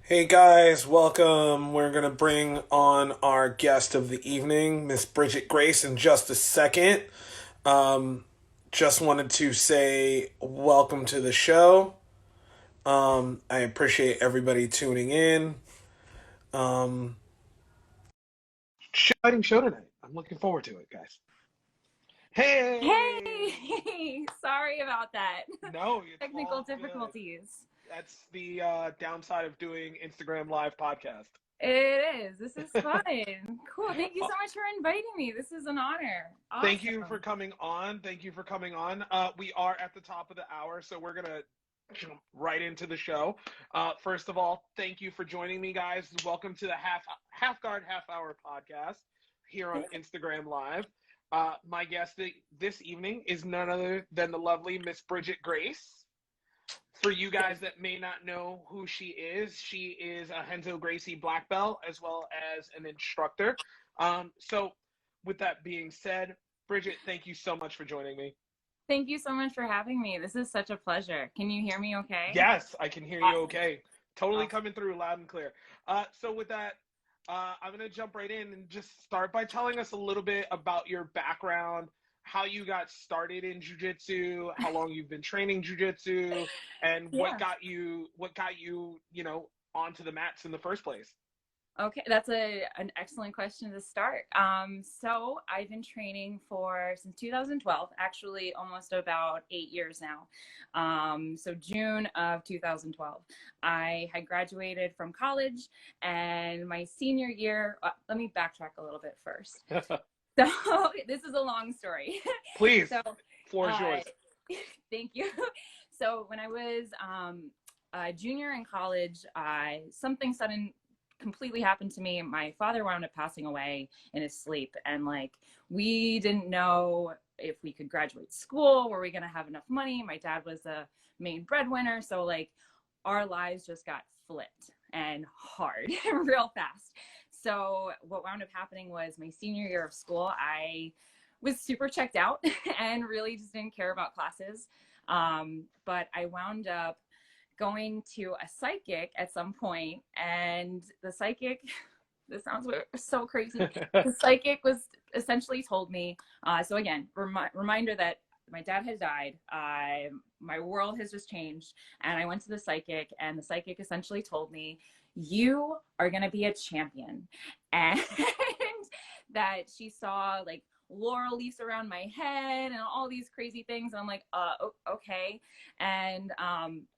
Hey guys, welcome. We're going to bring on our guest of the evening, Miss Bridget Grace, in just a second. Um, just wanted to say welcome to the show. I appreciate everybody tuning in. Um, Exciting show tonight. I'm looking forward to it, guys. Hey! Hey, sorry about that. No, it's Technical all good. difficulties. That's the downside of doing Instagram Live podcast. It is. This is fun. Cool. Thank you so much for inviting me. This is an honor. Thank you for Awesome. coming on. Thank you for coming on. We are at the top of the hour, so we're gonna jump right into the show. First of all, thank you for joining me, guys. Welcome to the half guard half hour podcast here on Instagram Live. My guest this evening is none other than the lovely Miss Bridget Grace. For you guys that may not know who she is a Renzo Gracie black belt as well as an instructor. So, with that being said, Bridget, thank you so much for joining me. Thank you so much for having me. This is such a pleasure. Can you hear me okay? Yes, I can hear you Awesome. okay. Totally Awesome. coming through loud and clear. So, with that, I'm going to jump right in and just start by telling us a little bit about your background, how you got started in jiu-jitsu, how long you've been training jiu-jitsu, and Yeah. what got you, onto the mats in the first place. Okay, that's an excellent question to start. So I've been training for since 2012, actually almost about 8 years now. So June of 2012, I had graduated from college, and my senior year. Let me backtrack a little bit first. So this is a long story. Please, So floor is uh, yours. thank you. So when I was a junior in college, something sudden completely happened to me. My father wound up passing away in his sleep, and like we didn't know if we could graduate school. Were we going to have enough money? My dad was the main breadwinner, so like our lives just got flipped and hard real fast. So what wound up happening was my senior year of school, I was super checked out and really just didn't care about classes. But I wound up going to a psychic at some point, and the psychic, this sounds so crazy, the psychic was essentially told me, so again, reminder that my dad had died, my world has just changed, and I went to the psychic, and the psychic essentially told me, you are going to be a champion. And that she saw like laurel leaves around my head and all these crazy things, and I'm like, okay. And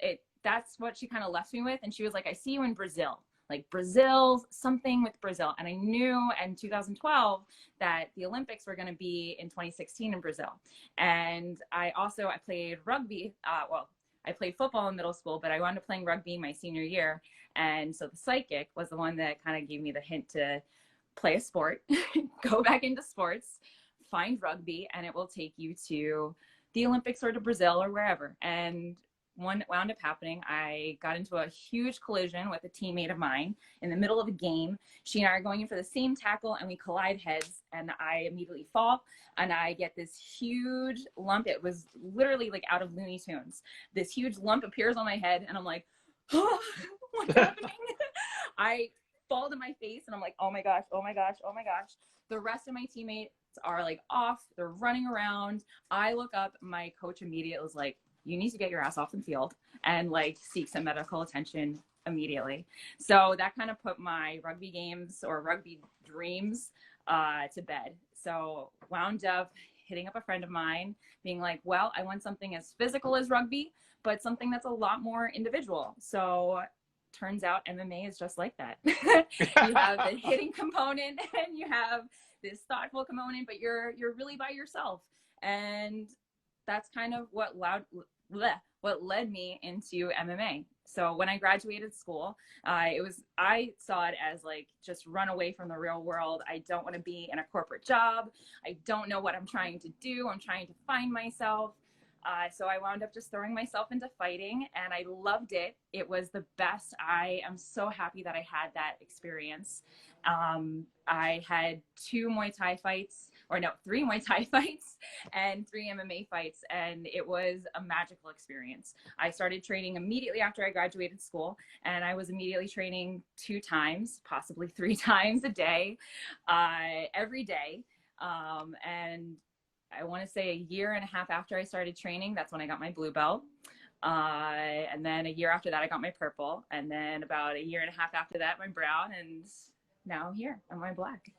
it that's what she kind of left me with. And she was like, I see you in Brazil, like Brazil, something with Brazil. And I knew in 2012 that the Olympics were going to be in 2016 in Brazil. And I played rugby. Well, I played football in middle school, but I wound up playing rugby my senior year. And so the psychic was the one that kind of gave me the hint to play a sport, go back into sports, find rugby, and it will take you to the Olympics or to Brazil or wherever. And one wound up happening. I got into a huge collision with a teammate of mine in the middle of a game. She and I are going in for the same tackle, and we collide heads, and I immediately fall, and I get this huge lump. It was literally like out of Looney Tunes. This huge lump appears on my head, and I'm like, oh, what's happening? I fall to my face, and I'm like, oh my gosh, oh my gosh, oh my gosh. The rest of my teammates are like off, they're running around. I look up, my coach immediately was like, you need to get your ass off the field and like seek some medical attention immediately. So that kind of put my rugby games or rugby dreams to bed. So wound up hitting up a friend of mine, being like, well, I want something as physical as rugby, but something that's a lot more individual. So turns out MMA is just like that. You have the hitting component and you have this thoughtful component, but you're really by yourself. And that's kind of what led me into MMA. So when I graduated school, I saw it as like just run away from the real world. I don't want to be in a corporate job. I don't know what I'm trying to do. I'm trying to find myself. So I wound up just throwing myself into fighting, and I loved it. It was the best. I am so happy that I had that experience. I had two Muay Thai fights or no, 3 Muay Thai fights and 3 MMA fights. And it was a magical experience. I started training immediately after I graduated school, and I was immediately training 2 times, possibly 3 times a day, every day. And I want to say a year and a half after I started training, that's when I got my blue belt. And then a year after that, I got my purple. And then about a year and a half after that, my brown. And now here, I'm my black.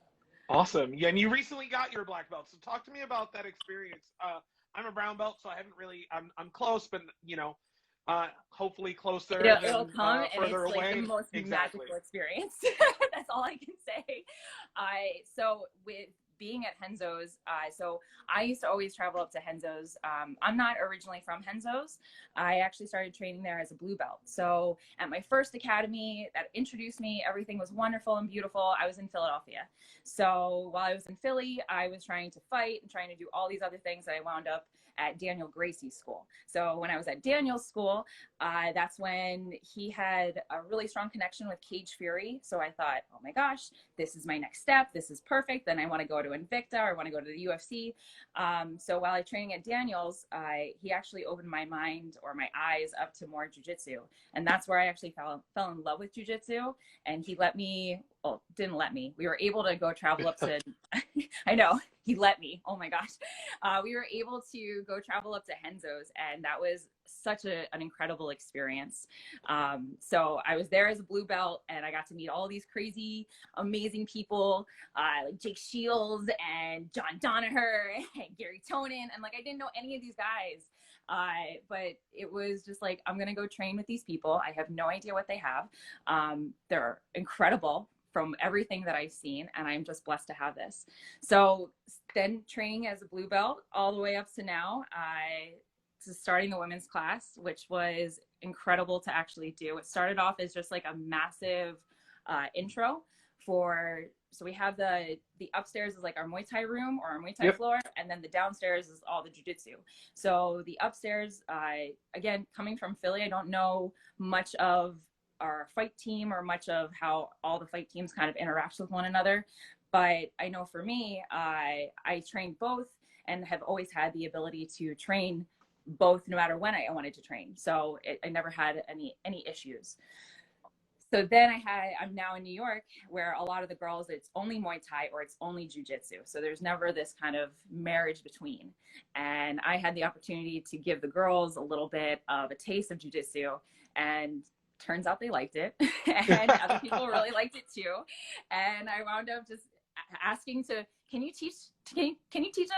Awesome. Yeah, and you recently got your black belt. So talk to me about that experience. I'm a brown belt, so I haven't really, I'm close, but, you know, hopefully closer It'll than come, further and it's away. like the most Exactly. magical experience. That's all I can say. So with being at Henzou's, so I used to always travel up to Henzou's. I'm not originally from Henzou's. I actually started training there as a blue belt. So at my first academy that introduced me, everything was wonderful and beautiful. I was in Philadelphia. So while I was in Philly, I was trying to fight and trying to do all these other things that I wound up at Daniel Gracie's school. So when I was at Daniel's school, that's when he had a really strong connection with Cage Fury. So I thought, oh my gosh, this is my next step. This is perfect. Then I want to go to Invicta, or I want to go to the UFC. So while I was training at Daniel's, he actually opened my mind, or my eyes, up to more jiu-jitsu. And that's where I actually fell in love with jiu-jitsu. And he let me, well, didn't let me. We were able to go travel up to, I know, he let me. Oh my gosh. We were able to go travel up to Henzou's, and that was such an incredible experience. So I was there as a blue belt, and I got to meet all these crazy, amazing people, like Jake Shields and John Danaher and Gary Tonin. And like, I didn't know any of these guys. But it was just like, I'm going to go train with these people. I have no idea what they have. They're incredible from everything that I've seen, and I'm just blessed to have this. So then training as a blue belt all the way up to now, starting the women's class, which was incredible to actually do. It started off as just like a massive intro for, so we have the upstairs is like our Muay Thai room, or our Muay Thai floor, and then the downstairs is all the jiu-jitsu. So the upstairs, again, coming from Philly, I don't know much of our fight team or much of how all the fight teams kind of interact with one another. But I know for me, I trained both and have always had the ability to train both no matter when I wanted to train. So I never had any issues. So then I'm now in New York, where a lot of the girls, it's only Muay Thai or it's only Jiu-Jitsu. So there's never this kind of marriage between. And I had the opportunity to give the girls a little bit of a taste of Jiu-Jitsu, and turns out they liked it. And other people really liked it too. And I wound up just asking can you teach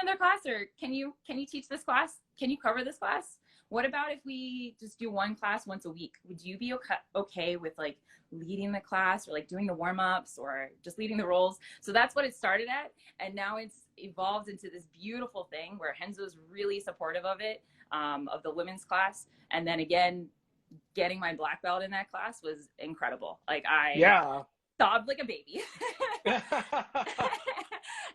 another class, or can you teach this class? Can you cover this class? What about if we just do one class once a week? Would you be okay with like leading the class, or like doing the warm-ups, or just leading the rolls? So that's what it started at. And now it's evolved into this beautiful thing where Henzou is really supportive of it, of the women's class. And then again, getting my black belt in that class was incredible. Like I sobbed like a baby.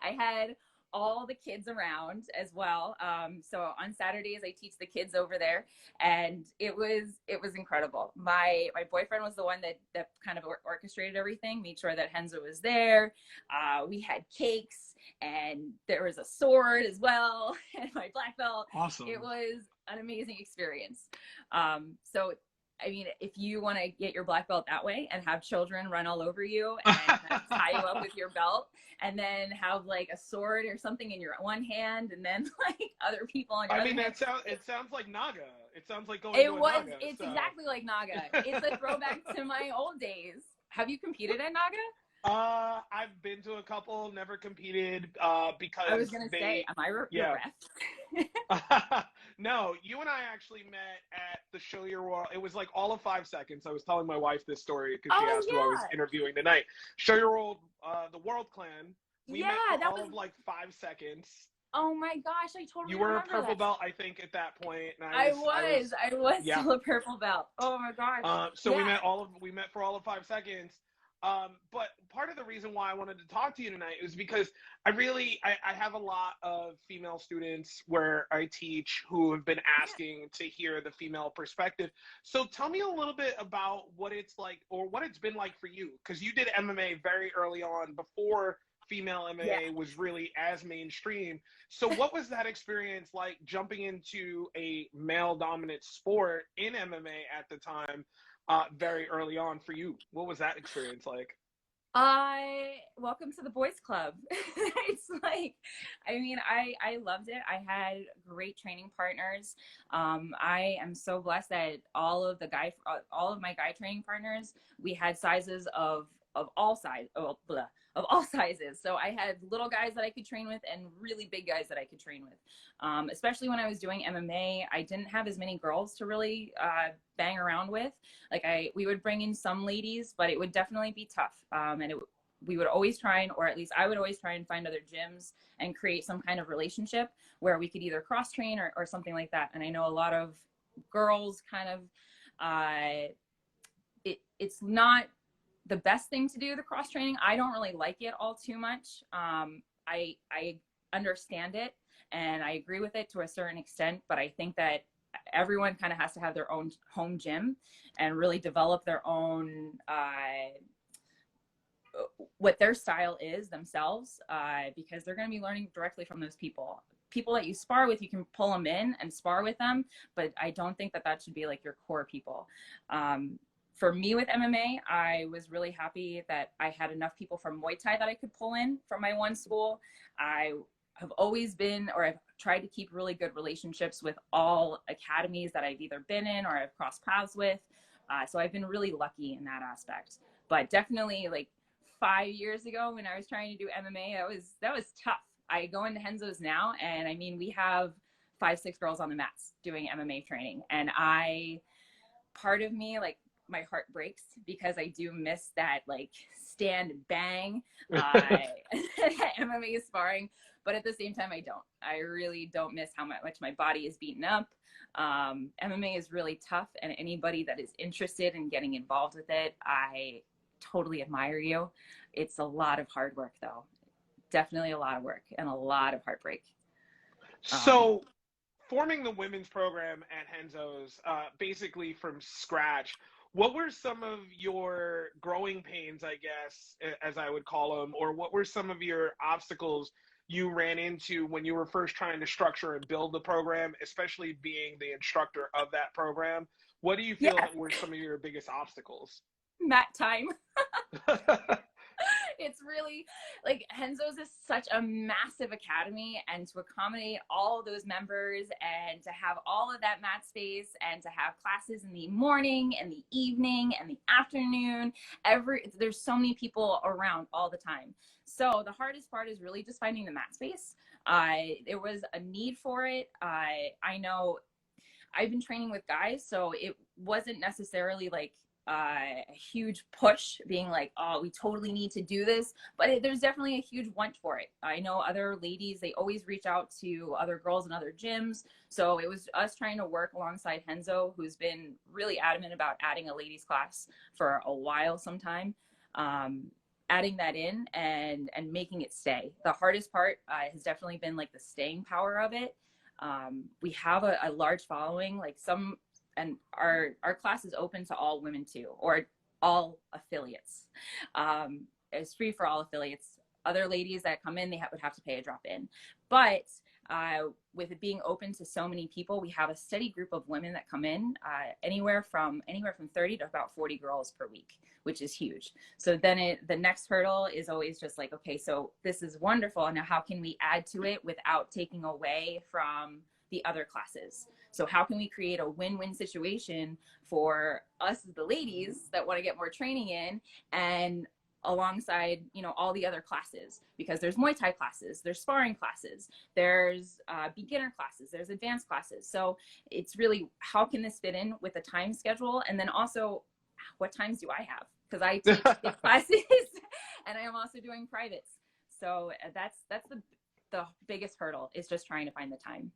I had all the kids around as well. So on Saturdays I teach the kids over there, and it was incredible. My boyfriend was the one that kind of orchestrated everything, made sure that Henzou was there. We had cakes, and there was a sword as well, and my black belt. Awesome. It was an amazing experience. So I mean, if you want to get your black belt that way and have children run all over you and kind of tie you up with your belt, and then have like a sword or something in your one hand, and then like other people on your other hand. It sounds like Naga. It sounds like going to a Naga. It's exactly like Naga. It's a throwback to my old days. Have you competed at Naga? I've been to a couple, never competed, because I was going to say, am I your ref? No, you and I actually met at the Show Your World. It was like all of 5 seconds. I was telling my wife this story because she asked who I was interviewing tonight. Show Your World, the World Clan. We met for all of like 5 seconds. Oh my gosh, I totally You were remember a purple that. belt, I think, at that point. And I was still a purple belt. Oh my gosh. So we met for all of 5 seconds. But part of the reason why I wanted to talk to you tonight is because I have a lot of female students where I teach who have been asking to hear the female perspective. So tell me a little bit about what it's like, or what it's been like for you, because you did MMA very early on before female MMA was really as mainstream. So what was that experience like jumping into a male dominant sport in MMA at the time, very early on for you? What was that experience like? Welcome to the boys club. It's like, I mean, I loved it. I had great training partners. I am so blessed that all of my guy training partners, we had sizes of all size, of all sizes. So I had little guys that I could train with and really big guys that I could train with. Especially when I was doing MMA, I didn't have as many girls to really bang around with. Like we would bring in some ladies, but it would definitely be tough. We would always try, or at least I would always try and find other gyms and create some kind of relationship where we could either cross train or something like that. And I know a lot of girls kind of, it's not the best thing to do, the cross training. I don't really like it all too much. I understand it and I agree with it to a certain extent, but I think that everyone kind of has to have their own home gym and really develop their own, what their style is themselves, because they're going to be learning directly from those people. People that you spar with, you can pull them in and spar with them, but I don't think that should be like your core people. For me with MMA, I was really happy that I had enough people from Muay Thai that I could pull in from my one school. I have always been, or I've tried to keep really good relationships with all academies that I've either been in or I've crossed paths with. So I've been really lucky in that aspect. But definitely like 5 years ago when I was trying to do MMA, that was tough. I go into Henzous now and I mean, we have 5-6 girls on the mats doing MMA training. And part of me, like, my heart breaks because I do miss that like stand and bang MMA sparring, but at the same time I really don't miss how much my body is beaten up. MMA is really tough, and anybody that is interested in getting involved with it, I totally admire you. It's a lot of hard work though, definitely a lot of work and a lot of heartbreak. So forming the women's program at Henzos, basically from scratch, what were some of your growing pains, I guess, as I would call them, or what were some of your obstacles you ran into when you were first trying to structure and build the program, especially being the instructor of that program? What do you feel were some of your biggest obstacles? Mat time. It's really like Henzos is such a massive academy, and to accommodate all of those members and to have all of that mat space and to have classes in the morning and the evening and the afternoon, there's so many people around all the time. So the hardest part is really just finding the mat space. There was a need for it. I know I've been training with guys, so it wasn't necessarily like a huge push being like, oh, we totally need to do this, but there's definitely a huge want for it. I know other ladies, they always reach out to other girls in other gyms, so it was us trying to work alongside Henzou, who's been really adamant about adding a ladies class for a while sometime, adding that in and making it stay. The hardest part has definitely been like the staying power of it. We have a large following, like and our class is open to all women too, or all affiliates. It's free for all affiliates. Other ladies that come in, would have to pay a drop in. But with it being open to so many people, we have a steady group of women that come in, anywhere from 30 to about 40 girls per week, which is huge. So then the next hurdle is always just like, okay, so this is wonderful. Now how can we add to it without taking away from the other classes? So how can we create a win-win situation for us as the ladies that want to get more training in, and alongside, all the other classes, because there's Muay Thai classes, there's sparring classes, there's beginner classes, there's advanced classes. So it's really, how can this fit in with a time schedule? And then also, what times do I have? Because I teach classes and I am also doing privates. So that's the biggest hurdle, is just trying to find the time.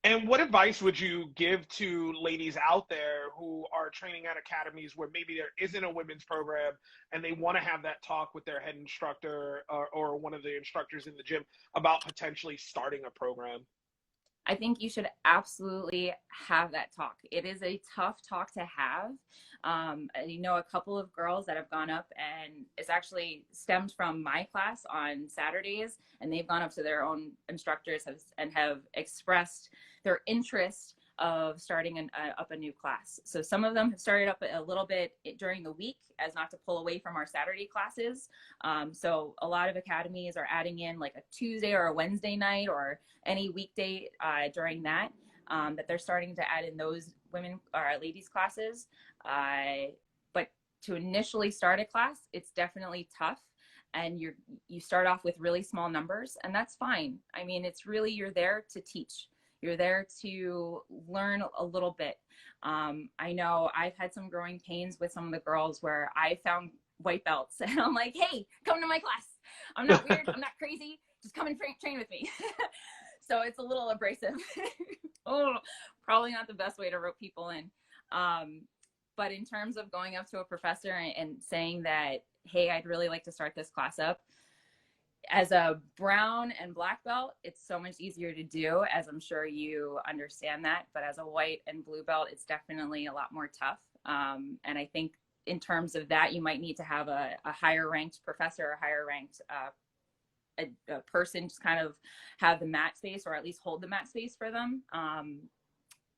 And what advice would you give to ladies out there who are training at academies where maybe there isn't a women's program and they want to have that talk with their head instructor or one of the instructors in the gym about potentially starting a program? I think you should absolutely have that talk. It is a tough talk to have. You know, a couple of girls that have gone up, and it's actually stemmed from my class on Saturdays, and they've gone up to their own instructors and have expressed their interest of starting up a new class. So some of them have started up a little bit during the week as not to pull away from our Saturday classes. So a lot of academies are adding in like a Tuesday or a Wednesday night or any weekday during that they're starting to add in those women or ladies classes. But to initially start a class, it's definitely tough. And you start off with really small numbers, and that's fine. I mean, it's really, you're there to teach. You're there to learn a little bit. I know I've had some growing pains with some of the girls where I found white belts and I'm like, hey, come to my class. I'm not weird. I'm not crazy. Just come and train with me. So it's a little abrasive. Oh, probably not the best way to rope people in. But in terms of going up to a professor and saying that, hey, I'd really like to start this class up, as a brown and black belt, it's so much easier to do, as I'm sure you understand that. But as a white and blue belt, it's definitely a lot more tough. And I think in terms of that, you might need to have a higher ranked professor, a higher ranked a person just kind of have the mat space, or at least hold the mat space for them.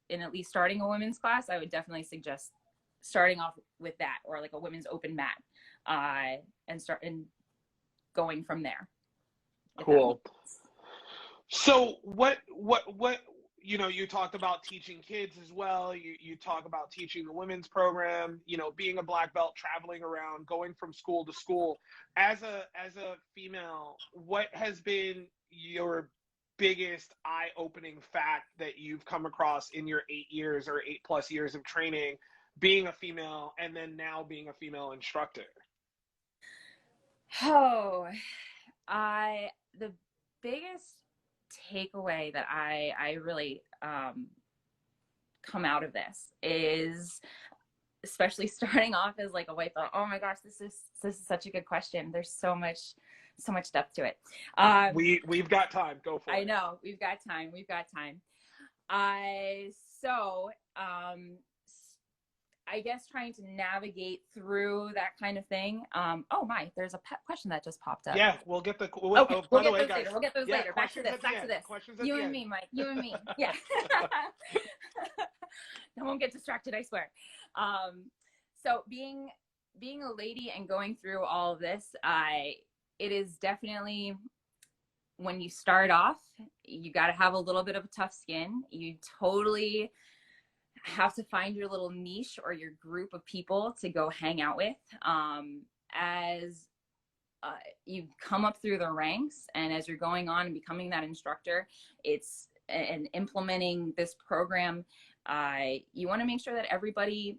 In at least starting a women's class, I would definitely suggest starting off with that, or like a women's open mat, and going from there. Cool. So what, you know, you talked about teaching kids as well. You talk about teaching the women's program, you know, being a black belt, traveling around, going from school to school. As a female, what has been your biggest eye-opening fact that you've come across in your 8 years or 8+ years of training, being a female, and then now being a female instructor? Oh, the biggest takeaway that I really come out of this is, especially starting off as like a white belt. Oh my gosh, this is such a good question. There's so much depth to it. We've got time. Go for it. I know we've got time. I guess trying to navigate through that kind of thing. Oh my, there's a question that just popped up. Yeah, we'll get the. We'll get those later. We'll get those later. Back to this. You and me, Mike. You and me. Yeah. I won't get distracted, I swear. So being a lady and going through all of this, it is definitely, when you start off, you got to have a little bit of a tough skin. You totally have to find your little niche or your group of people to go hang out with. As you come up through the ranks, and as you're going on and becoming that instructor, and implementing this program, you want to make sure that everybody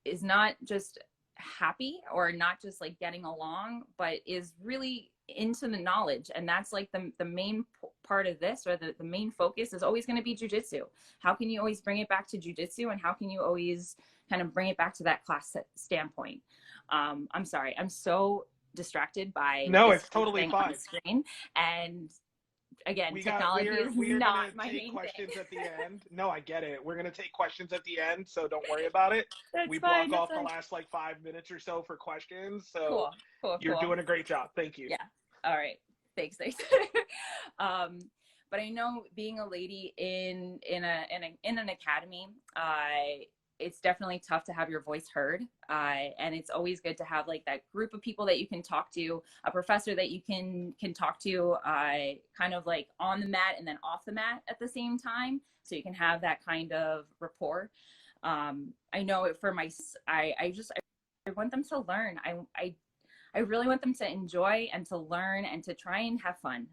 is not just happy or not just like getting along, but is really into the knowledge. And that's like the main part of this, or the main focus is always going to be jiu-jitsu. How can you always bring it back to jiu-jitsu, and how can you always kind of bring it back to that class standpoint? I'm sorry, I'm so distracted by it's totally fine. On the screen. And again, technology is not my main questions thing. At the end. No, I get it. We're going to take questions at the end, so don't worry about it. We block off the last like 5 minutes or so for questions. So you're doing a great job. Thank you. Yeah. All right. Thanks. But I know being a lady in an academy, it's definitely tough to have your voice heard. And it's always good to have like that group of people that you can talk to, a professor that you can talk to, kind of like on the mat and then off the mat at the same time. So you can have that kind of rapport. I know for I want them to learn. I really want them to enjoy and to learn and to try and have fun.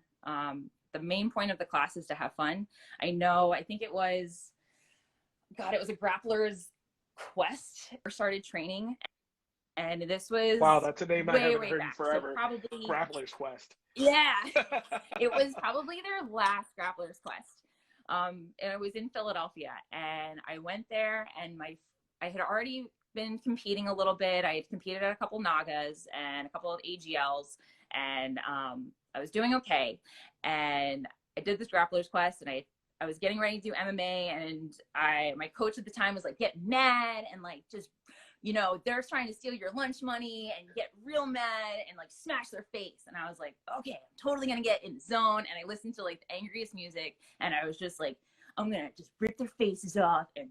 The main point of the class is to have fun. I think it was a grappler's quest or started training. And this was, wow, that's a name I haven't heard in back. forever. So probably Grappler's Quest. Yeah. It was probably their last Grappler's Quest. And it was in Philadelphia, and I went there, and I had already been competing a little bit. I had competed at a couple Nagas and a couple of AGLs, and I was doing okay. And I did this grappler's quest, and I was getting ready to do MMA, and my coach at the time was like getting mad and like just, they're trying to steal your lunch money and get real mad and like smash their face. And I was like, okay, I'm totally gonna get in the zone. And I listened to like the angriest music, and I was just like, I'm gonna just rip their faces off and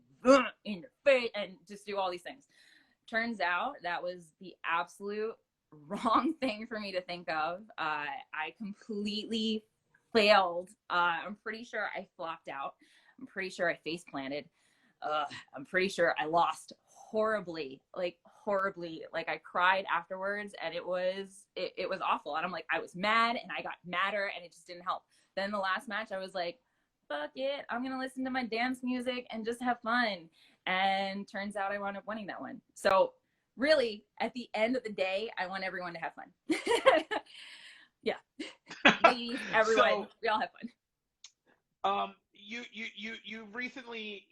in their face and just do all these things. Turns out that was the absolute wrong thing for me to think of. I completely failed. I'm pretty sure I flopped out. I'm pretty sure I face planted. I'm pretty sure I lost horribly. Like I cried afterwards, and it was awful. And I'm like, I was mad, and I got madder, and it just didn't help. Then the last match, I was like, fuck it, I'm gonna listen to my dance music and just have fun. And turns out I wound up winning that one. So really, at the end of the day, I want everyone to have fun. Yeah. Ladies, everyone, so, we all have fun. You recently,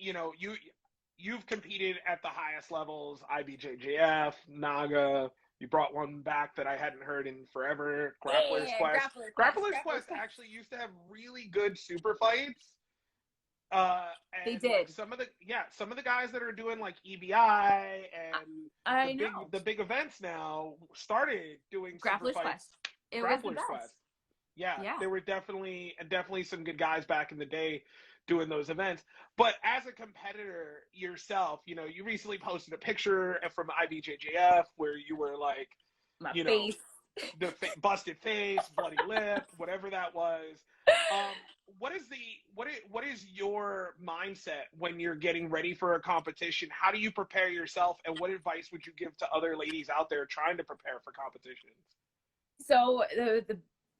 you've competed at the highest levels, IBJJF, Naga. You brought one back that I hadn't heard in forever, Grappler's Quest. Grappler's Quest actually used to have really good super fights. And they did. Like some of the guys that are doing like EBI and the big events now started doing Grappler's super fights. Quest. It was the best. Yeah, there were definitely some good guys back in the day doing those events. But as a competitor yourself, you recently posted a picture from IBJJF where you were like, my face. The busted face, bloody lip, whatever that was. What is your mindset when you're getting ready for a competition? How do you prepare yourself, and what advice would you give to other ladies out there trying to prepare for competitions? So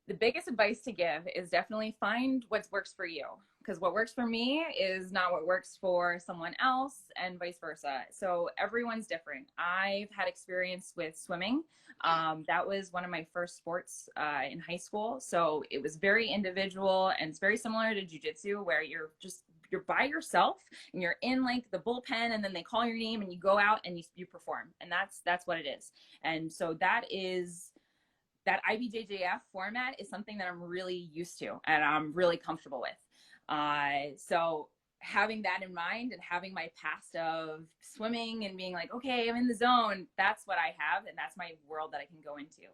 the biggest advice to give is definitely find what works for you, because what works for me is not what works for someone else, and vice versa. So everyone's different. I've had experience with swimming. That was one of my first sports in high school. So it was very individual, and it's very similar to Jiu Jitsu, where you're by yourself and you're in like the bullpen, and then they call your name and you go out and you perform. And that's what it is. And so that IBJJF format is something that I'm really used to and I'm really comfortable with. So having that in mind and having my past of swimming and being like, okay, I'm in the zone, that's what I have, and that's my world that I can go into.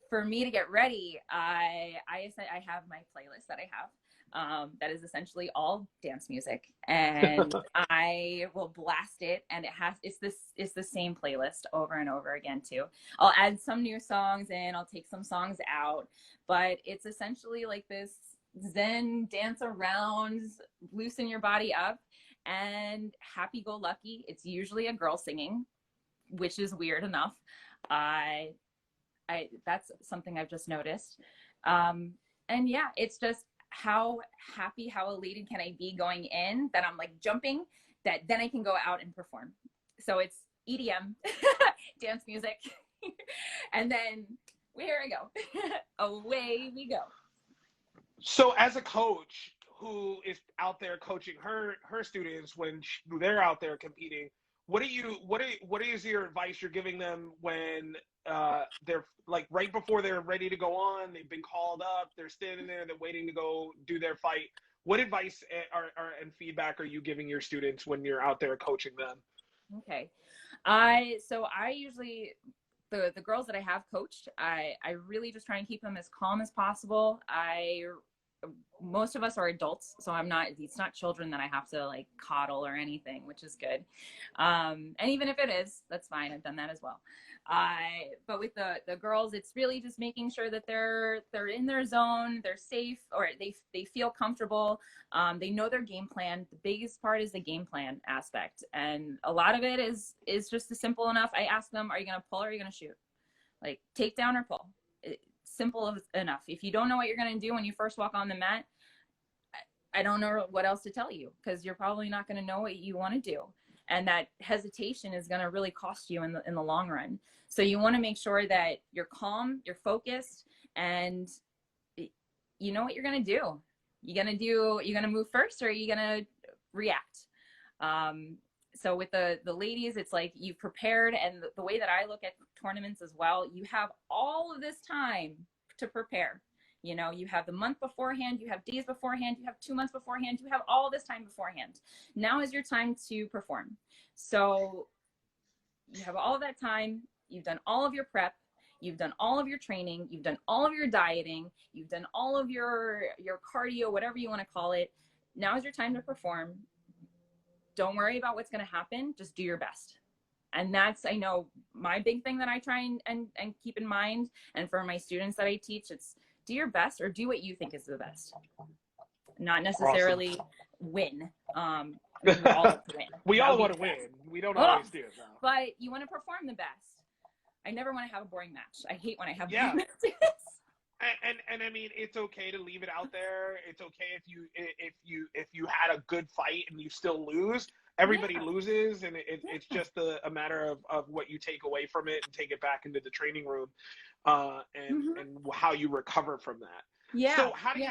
For me to get ready, I have my playlist that I have. That is essentially all dance music, and I will blast it, and it's the same playlist over and over again too. I'll add some new songs in, I'll take some songs out, but it's essentially like this zen dance around, loosen your body up, and happy-go-lucky. It's usually a girl singing, which is weird enough. That's something I've just noticed. And yeah, it's just how elated can I be going in that I'm like jumping, that then I can go out and perform. So it's EDM, dance music, and then here I go. Away we go. So as a coach who is out there coaching her students when they're out there competing, what is your advice you're giving them when they're like right before they're ready to go on, they've been called up, they're standing there, they're waiting to go do their fight? What advice and feedback are you giving your students when you're out there coaching them? Okay. I usually, the girls that I have coached, I really just try and keep them as calm as possible. Most of us are adults, so it's not children that I have to like coddle or anything, which is good. And even if it is, that's fine. I've done that as well. But with the girls, it's really just making sure that they're in their zone, they're safe, or they feel comfortable. They know their game plan. The biggest part is the game plan aspect. And a lot of it is just simple enough. I ask them, are you going to pull or are you going to shoot? Like take down or pull. Simple enough. If you don't know what you're going to do when you first walk on the mat, I don't know what else to tell you, because you're probably not going to know what you want to do. And that hesitation is going to really cost you in the long run. So you want to make sure that you're calm, you're focused, and you know what you're going to do. You're going to move first, or are you going to react? So with the ladies, it's like you've prepared, and the way that I look at tournaments as well, you have all of this time to prepare. You know, you have the month beforehand, you have days beforehand, you have 2 months beforehand, you have all this time beforehand. Now is your time to perform. So you have all of that time, you've done all of your prep, you've done all of your training, you've done all of your dieting, you've done all of your cardio, whatever you want to call it. Now is your time to perform. Don't worry about what's going to happen. Just do your best. And that's, I know, my big thing that I try and keep in mind. And for my students that I teach, it's do your best, or do what you think is the best. Not necessarily Awesome. Win. I mean, we all want to win. We all want to win. We don't always do it, though. But you want to perform the best. I never want to have a boring match. I hate when I have Yeah. boring matches. And I mean, it's okay to leave it out there. It's okay if you had a good fight and you still lose. Everybody loses, and it's just a matter of what you take away from it and take it back into the training room, and how you recover from that. Yeah. So how do you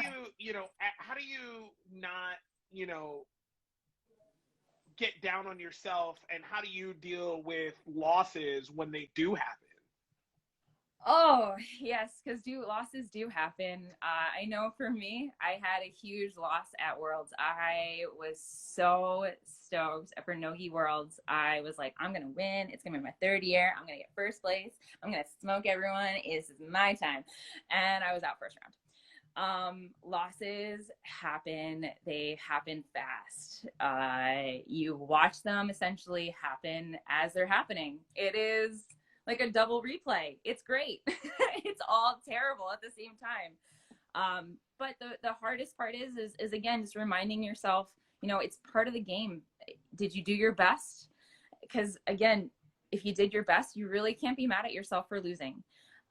not, get down on yourself, and how do you deal with losses when they do happen? Oh, yes, because losses do happen. I know for me, I had a huge loss at Worlds. I was so stoked for Nogi Worlds. I was like, I'm going to win. It's going to be my third year. I'm going to get first place. I'm going to smoke everyone. This is my time. And I was out first round. Losses happen. They happen fast. You watch them essentially happen as they're happening. It is like a double replay. It's great. It's all terrible at the same time. But the hardest part is again, just reminding yourself, it's part of the game. Did you do your best? Because again, if you did your best, you really can't be mad at yourself for losing.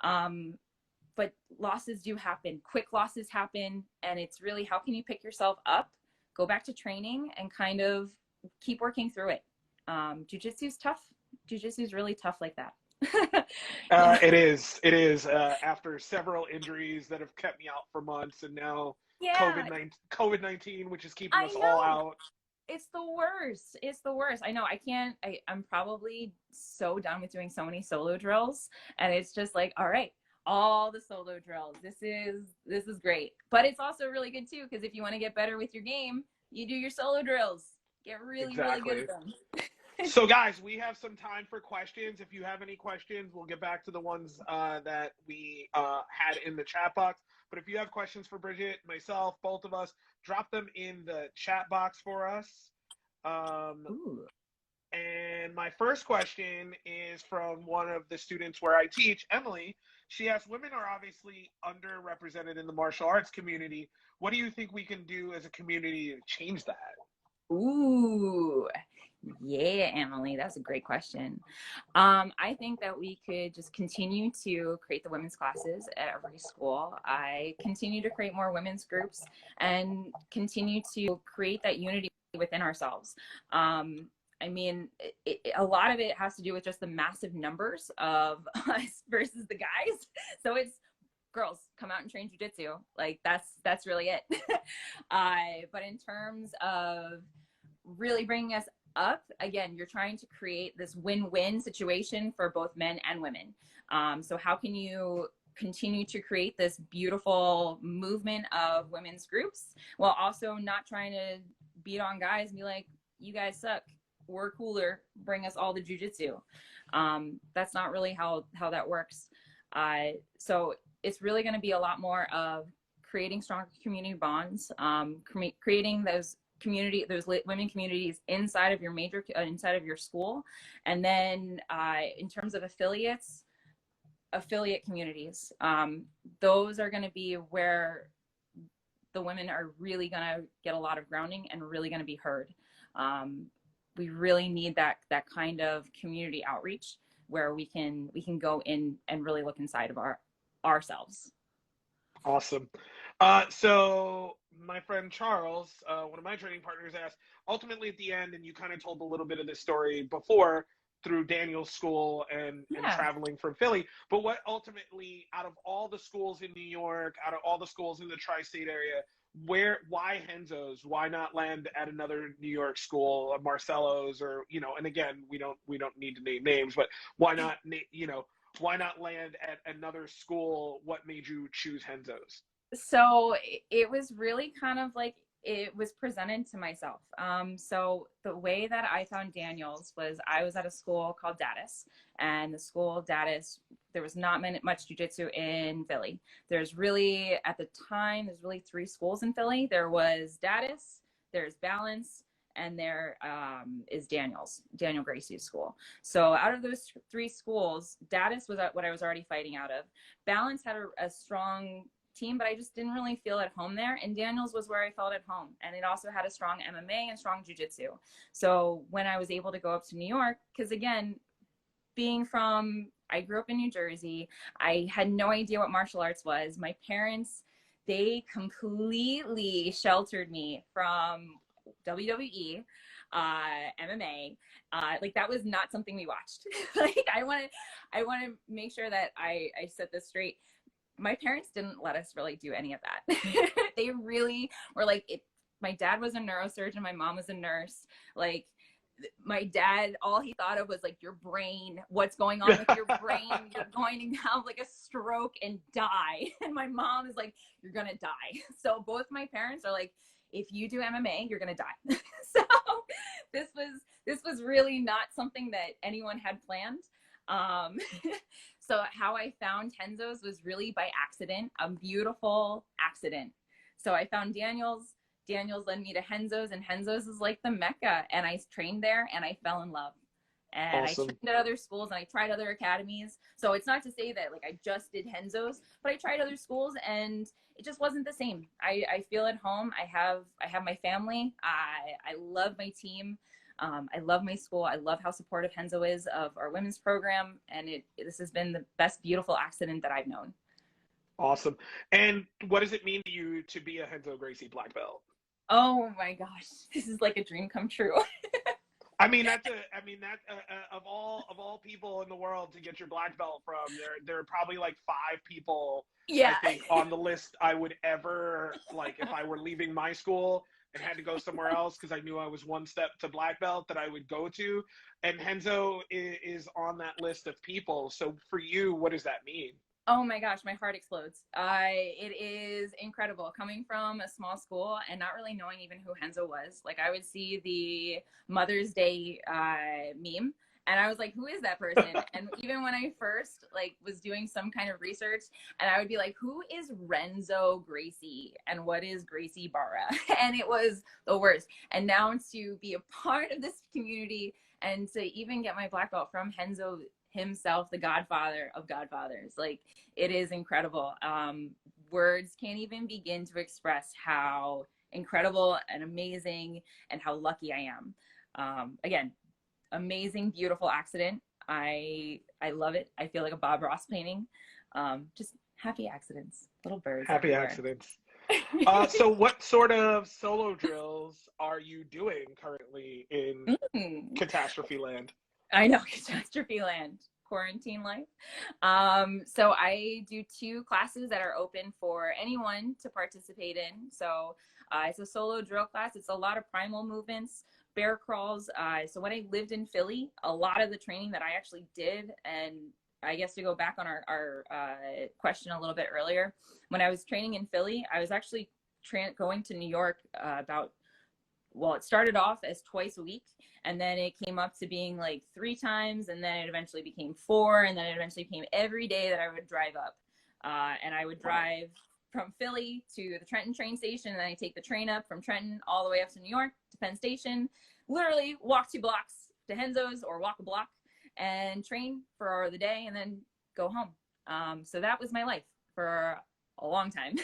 But losses do happen. Quick losses happen. And it's really, how can you pick yourself up, go back to training, and kind of keep working through it. Jiu-Jitsu is tough. Jiu-Jitsu is really tough like that. It is after several injuries that have kept me out for months, and now COVID-19, which is keeping us all out. It's the worst. I know. I'm probably so done with doing so many solo drills, and it's just like, all right, all the solo drills. This is great, but it's also really good too, because if you want to get better with your game, you do your solo drills. Get really really good at them. So guys, we have some time for questions. If you have any questions, we'll get back to the ones that we had in the chat box. But if you have questions for Bridget, myself, both of us, drop them in the chat box for us. And my first question is from one of the students where I teach, Emily. She asks, women are obviously underrepresented in the martial arts community. What do you think we can do as a community to change that? Ooh. Yeah, Emily, that's a great question. I think that we could just continue to create the women's classes at every school. I continue to create more women's groups and continue to create that unity within ourselves. I mean, a lot of it has to do with just the massive numbers of us versus the guys. So it's girls, come out and train jiu-jitsu. Like that's really it. But in terms of really bringing us up, again, you're trying to create this win-win situation for both men and women. So how can you continue to create this beautiful movement of women's groups while also not trying to beat on guys and be like, you guys suck, we're cooler, bring us all the jiu-jitsu. That's not really how that works. So it's really going to be a lot more of creating stronger community bonds, creating those women communities inside of your inside of your school. And then in terms of affiliate communities, those are going to be where the women are really going to get a lot of grounding and really going to be heard. We really need that kind of community outreach where we can go in and really look inside of ourselves. Awesome. So my friend Charles, one of my training partners, asked, ultimately at the end, and you kind of told a little bit of this story before through Daniel's school and traveling from Philly, but what ultimately, out of all the schools in New York, out of all the schools in the tri-state area, why Henzos? Why not land at another New York school, Marcello's, or, and again, we don't need to name names, but why not, why not land at another school? What made you choose Henzos? So it was really kind of like it was presented to myself. So the way that I found Daniels was I was at a school called Datus, and the school Datus, there was not much jujitsu in Philly. There's really, at the time, there's really three schools in Philly. There was Datus, there's Balance, and there is Daniel Gracie's school. So out of those three schools, Datus was what I was already fighting out of. Balance had a strong team, but I just didn't really feel at home there. And Daniels was where I felt at home. And it also had a strong MMA and strong jiu-jitsu. So when I was able to go up to New York, because again, I grew up in New Jersey. I had no idea what martial arts was. My parents, they completely sheltered me from WWE, MMA. Like that was not something we watched. Like I want to make sure that I set this straight. My parents didn't let us really do any of that. They really were like, my dad was a neurosurgeon, my mom was a nurse. Like my dad, all he thought of was like your brain, what's going on with your brain? You're going to have like a stroke and die. And my mom is like, you're gonna die. So both my parents are like, if you do MMA, you're gonna die. So this was really not something that anyone had planned. So how I found Henzos was really by accident, a beautiful accident. So I found Daniels led me to Henzos, and Henzos is like the Mecca. And I trained there and I fell in love. And awesome. I trained at other schools and I tried other academies. So it's not to say that like I just did Henzos, but I tried other schools and it just wasn't the same. I feel at home. I have my family. I love my team. I love my school. I love how supportive Henzou is of our women's program. And this has been the best, beautiful accident that I've known. Awesome. And what does it mean to you to be a Renzo Gracie black belt? Oh my gosh, this is like a dream come true. Of all people in the world to get your black belt from, there are probably like 5 people, yeah, I think, on the list I would ever, like, if I were leaving my school and had to go somewhere else because I knew I was one step to black belt, that I would go to. And Henzou is on that list of people. So for you, what does that mean? Oh my gosh, my heart explodes. It is incredible coming from a small school and not really knowing even who Henzou was. Like I would see the Mother's Day meme and I was like, who is that person? And even when I first like was doing some kind of research, and I would be like, who is Renzo Gracie and what is Gracie Barra? And it was the worst. And now to be a part of this community and to even get my black belt from Henzou himself, the godfather of godfathers, like it is incredible. Words can't even begin to express how incredible and amazing and how lucky I am. Again, amazing, beautiful accident. I love it. I feel like a Bob Ross painting. Just happy accidents, little birds. Happy everywhere. Accidents. So what sort of solo drills are you doing currently in catastrophe land? I know, catastrophe land, quarantine life. So I do 2 classes that are open for anyone to participate in. So it's a solo drill class. It's a lot of primal movements, bear crawls. So when I lived in Philly, a lot of the training that I actually did, and I guess to go back on our question a little bit earlier, when I was training in Philly, I was actually going to New York it started off as twice a week, and then it came up to being like 3 times, and then it eventually became 4, and then it eventually became every day that I would drive up. And I would drive from Philly to the Trenton train station, and then I take the train up from Trenton all the way up to New York to Penn Station, literally walk 2 blocks to Henzou's or walk a block and train for the day and then go home. So that was my life for a long time.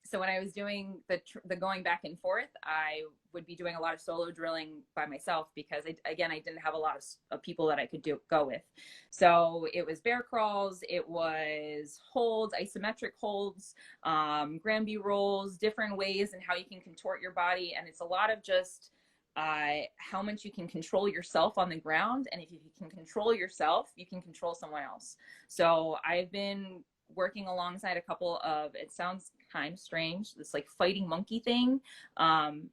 So when I was doing the going back and forth, I would be doing a lot of solo drilling by myself because I didn't have a lot of people that I could go with. So it was bear crawls, it was holds, isometric holds, Granby rolls, different ways and how you can contort your body. And it's a lot of just how much you can control yourself on the ground. And if you can control yourself, you can control someone else. So I've been working alongside a couple of, it sounds kind of strange, this like fighting monkey thing.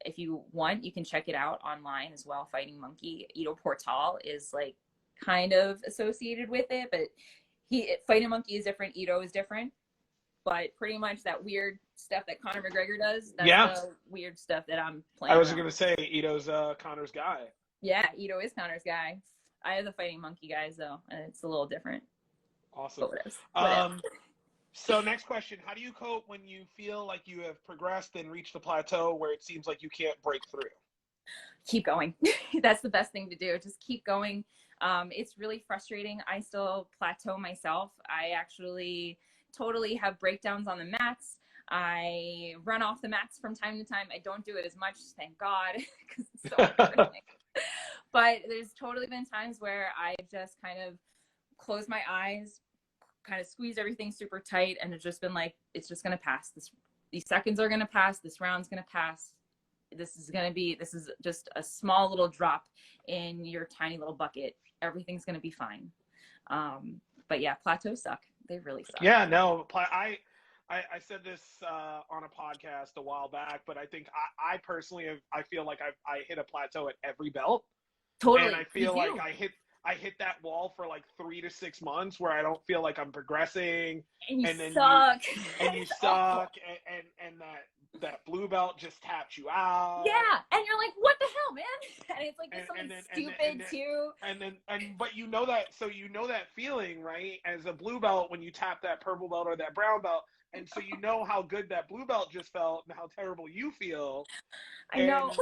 If you want, you can check it out online as well. Fighting monkey, Ito Portal is like kind of associated with it, but fighting monkey is different. Ito is different. but pretty much that weird stuff that Conor McGregor does, that's Yeah. the weird stuff that I'm playing I was around going to say Ito's Connor's guy. Yeah, Ito is Conor's guy. I have the fighting monkey guys though, and it's a little different. Awesome. Whatever. So next question, how do you cope when you feel like you have progressed and reached the plateau where it seems like you can't break through? Keep going. That's the best thing to do. Just keep going. It's really frustrating. I still plateau myself. I actually totally have breakdowns on the mats. I run off the mats from time to time. I don't do it as much, thank God, because it's so embarrassing. But there's totally been times where I've just kind of closed my eyes, kind of squeezed everything super tight, and it's just been like, it's just going to pass. These seconds are going to pass. This round's going to pass. This is just a small little drop in your tiny little bucket. Everything's going to be fine. But yeah, plateaus suck. They really suck. Yeah, no, I said this on a podcast a while back, but I think I personally I feel like I hit a plateau at every belt. Totally. And I feel like I hit that wall for like 3 to 6 months where I don't feel like I'm progressing. And then you suck. You suck. And that blue belt just tapped you out. Yeah. And you're like, what the hell, man? And it's like something stupid too. But you know that feeling, right? As a blue belt when you tap that purple belt or that brown belt. And so you know how good that blue belt just felt and how terrible you feel. I know.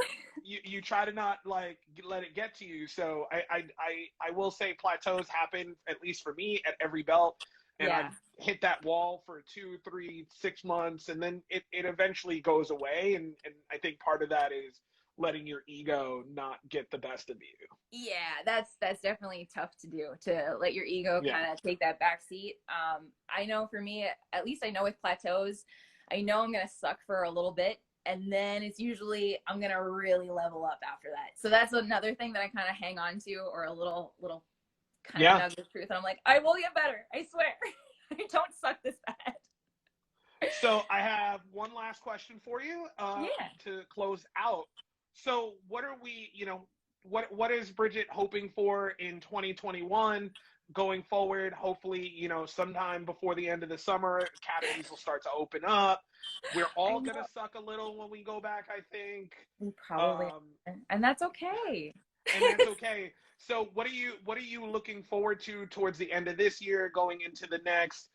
You try to not like let it get to you. So I will say plateaus happen, at least for me, at every belt. And I've hit that wall for 2, 3, 6 months, and then it eventually goes away. And I think part of that is letting your ego not get the best of you. Yeah, that's definitely tough to do, to let your ego kind of take that back seat. I know for me, at least I know with plateaus, I know I'm going to suck for a little bit, and then it's usually I'm going to really level up after that. So that's another thing that I kind of hang on to, or a little kind of nugget of truth. And I'm like, I will get better. I swear. I don't suck this bad. So I have one last question for you to close out. So what are we, what is Bridget hoping for in 2021 going forward? Hopefully, sometime before the end of the summer, academies will start to open up. We're all going to suck a little when we go back, I think. We probably, and that's okay. And that's okay. So what are you looking forward to towards the end of this year, going into the next,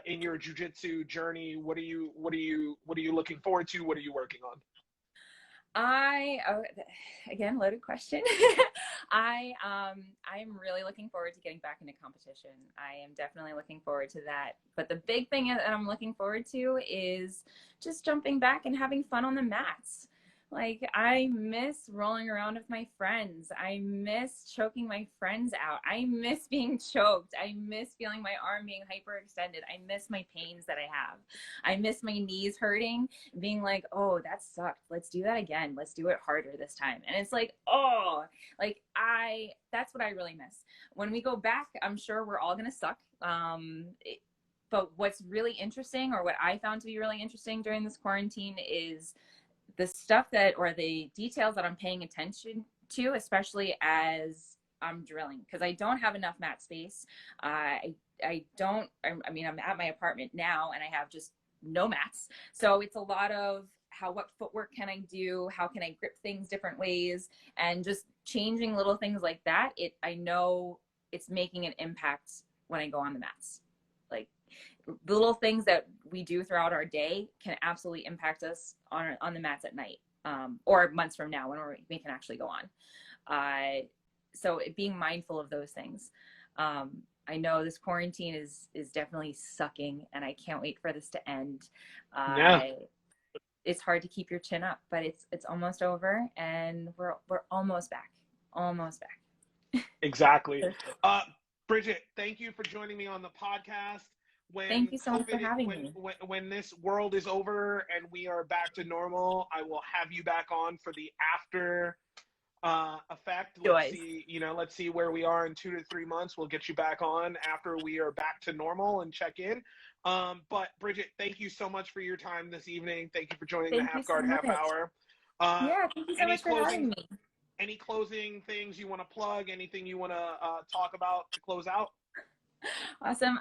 in your jiu-jitsu journey? What are you looking forward to? What are you working on? Again, loaded question. I'm really looking forward to getting back into competition. I am definitely looking forward to that. But the big thing that I'm looking forward to is just jumping back and having fun on the mats. Like, I miss rolling around with my friends. I miss choking my friends out. I miss being choked. I miss feeling my arm being hyperextended. I miss my pains that I have. I miss my knees hurting, being like, oh, that sucked. Let's do that again. Let's do it harder this time. And it's like, that's what I really miss. When we go back, I'm sure we're all going to suck. But what's really interesting, or what I found to be really interesting during this quarantine, is the stuff or the details that I'm paying attention to, especially as I'm drilling, because I don't have enough mat space. I'm at my apartment now and I have just no mats. So it's a lot of what footwork can I do? How can I grip things different ways? And just changing little things like that. I know it's making an impact when I go on the mats. Like, the little things that we do throughout our day can absolutely impact us on the mats at night, or months from now when we can actually go on. So being mindful of those things. I know this quarantine is definitely sucking, and I can't wait for this to end. It's hard to keep your chin up, but it's almost over, and we're almost back. Almost back. Exactly. Bridget, thank you for joining me on the podcast. Thank you so much for having me. When this world is over and we are back to normal, I will have you back on for the after effect. Let's see where we are in 2 to 3 months. We'll get you back on after we are back to normal and check in. But Bridget, thank you so much for your time this evening. Thank you for joining the Half Guard Half Hour. Thank you so much for having me. Any closing things you want to plug? Anything you want to talk about to close out? Awesome.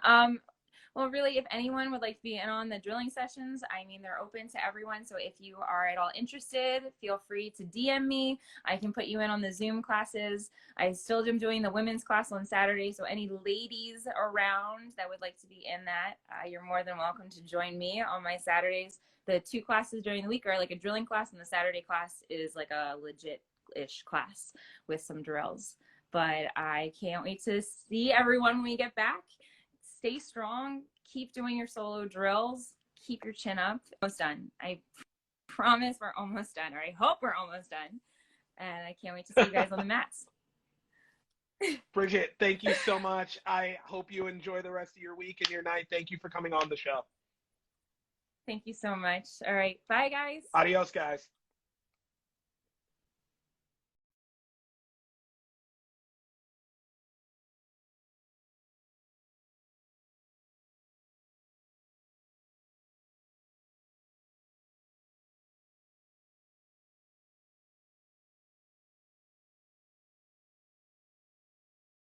Well, really, if anyone would like to be in on the drilling sessions, I mean, they're open to everyone. So if you are at all interested, feel free to DM me. I can put you in on the Zoom classes. I still am doing the women's class on Saturday. So any ladies around that would like to be in that, you're more than welcome to join me on my Saturdays. The 2 classes during the week are like a drilling class, and the Saturday class is like a legit-ish class with some drills. But I can't wait to see everyone when we get back. Stay strong. Keep doing your solo drills. Keep your chin up. Almost done. I promise we're almost done, or I hope we're almost done. And I can't wait to see you guys on the mats. Bridget, thank you so much. I hope you enjoy the rest of your week and your night. Thank you for coming on the show. Thank you so much. All right. Bye, guys. Adios, guys.